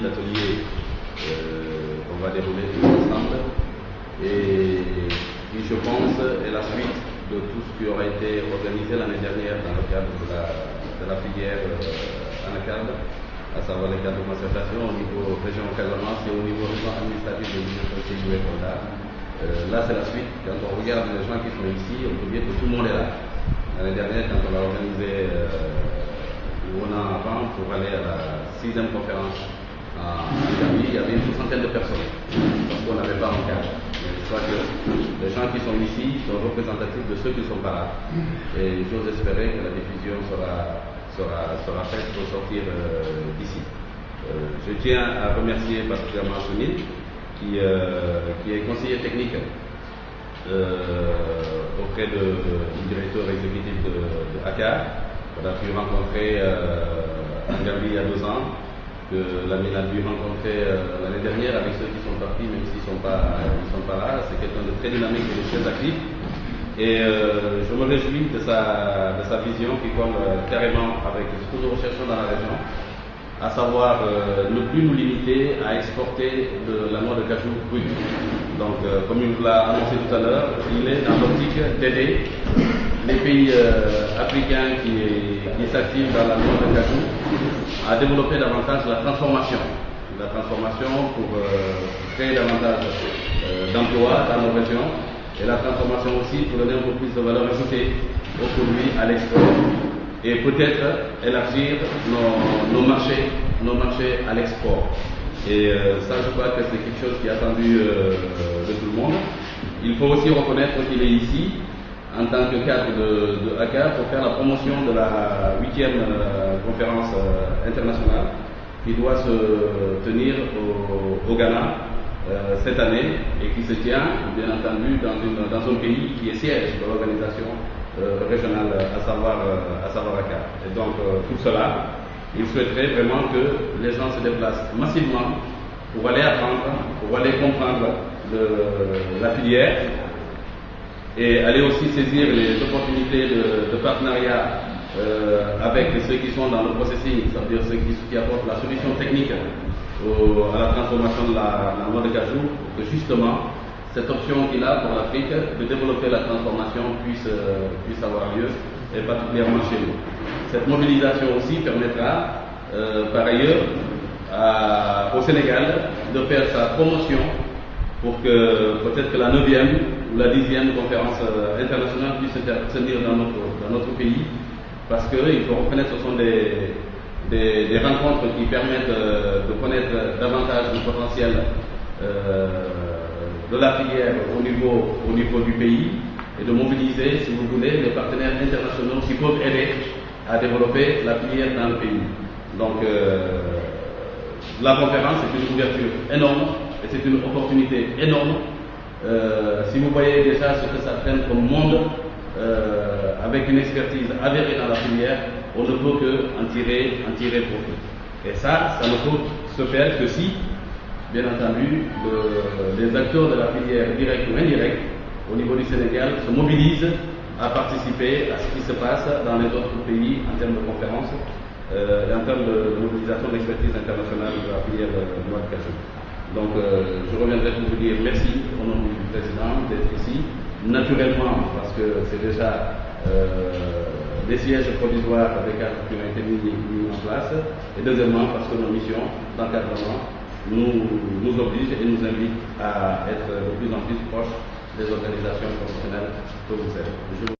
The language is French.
d'ateliers qu'on va dérouler tous ensemble et qui, je pense, est la suite de tout ce qui aura été organisé l'année dernière dans le cadre de la filière anacarde, à savoir les cadres de concertation au niveau région Casamance et au niveau région administratif de l'Université du Rwanda. Là, c'est la suite. Quand on regarde les gens qui sont ici, on peut dire que tout le monde est là. L'année dernière, quand on a organisé un an avant pour aller à la 6e conférence en Gambie, il y avait une soixantaine de personnes, parce qu'on n'avait pas un cadre. Mais je crois que les gens qui sont ici sont représentatifs de ceux qui ne sont pas là. Et j'ose espérer que la diffusion sera faite pour sortir d'ici. Je tiens à remercier particulièrement Sunil, qui est conseiller technique auprès du directeur exécutif de ACAR, qu'on a pu rencontrer en Gambie il y a 2 ans, que l'ami a pu rencontrer l'année dernière avec ceux qui sont partis, même s'ils ne sont pas là. C'est quelqu'un de très dynamique et de très actif. Et je me réjouis de sa vision qui colle carrément avec ce que nous recherchons dans la région, à savoir ne plus nous limiter à exporter de la noix de cajou brute. Donc, comme il vous l'a annoncé tout à l'heure, il est dans l'optique d'aider les pays africains qui s'activent dans la noix de cajou à développer davantage la transformation. La transformation pour créer davantage d'emplois dans nos régions, et la transformation aussi pour donner un peu plus de valeur ajoutée aux produits à l'export, et peut-être élargir nos marchés à l'export. Et ça, je crois que c'est quelque chose qui est attendu de tout le monde. Il faut aussi reconnaître qu'il est ici en tant que cadre de ACAR pour faire la promotion de la 8e conférence internationale qui doit se tenir au Ghana cette année et qui se tient, bien entendu, dans un pays qui est siège de l'organisation régionale, à savoir ACAR. Et donc, tout cela, il souhaiterait vraiment que les gens se déplacent massivement pour aller apprendre, pour aller comprendre la filière et aller aussi saisir les opportunités de partenariat avec ceux qui sont dans le processing, c'est-à-dire ceux qui apportent la solution technique à la transformation de la noix de cajou, pour que justement cette option qu'il a pour l'Afrique de développer la transformation puisse avoir lieu, et particulièrement chez nous. Cette mobilisation aussi permettra par ailleurs au Sénégal de faire sa promotion pour que peut-être que la 9e ou la 10e conférence internationale puisse se tenir dans notre pays, parce qu'il faut reconnaître que ce sont des rencontres qui permettent de connaître davantage le potentiel de la filière au niveau du pays, et de mobiliser, si vous voulez, les partenaires internationaux qui peuvent aider à développer la filière dans le pays. Donc, la conférence est une ouverture énorme et c'est une opportunité énorme. Si vous voyez déjà ce que ça traîne comme monde, avec une expertise avérée dans la filière, on ne peut qu'en tirer profit. Et ça ne peut se faire que si, bien entendu, les acteurs de la filière, directs ou indirects, au niveau du Sénégal, se mobilisent à participer à ce qui se passe dans les autres pays en termes de conférences et en termes de mobilisation d'expertise internationale de la filière de noix de cajou. Donc, je reviendrai pour vous dire merci au nom du président d'être ici, naturellement parce que c'est déjà des sièges provisoires des cadres qui ont été mis en place, et deuxièmement parce que nos missions d'encadrement nous obligent et nous invitent à être de plus en plus proches des organisations professionnelles que vous êtes.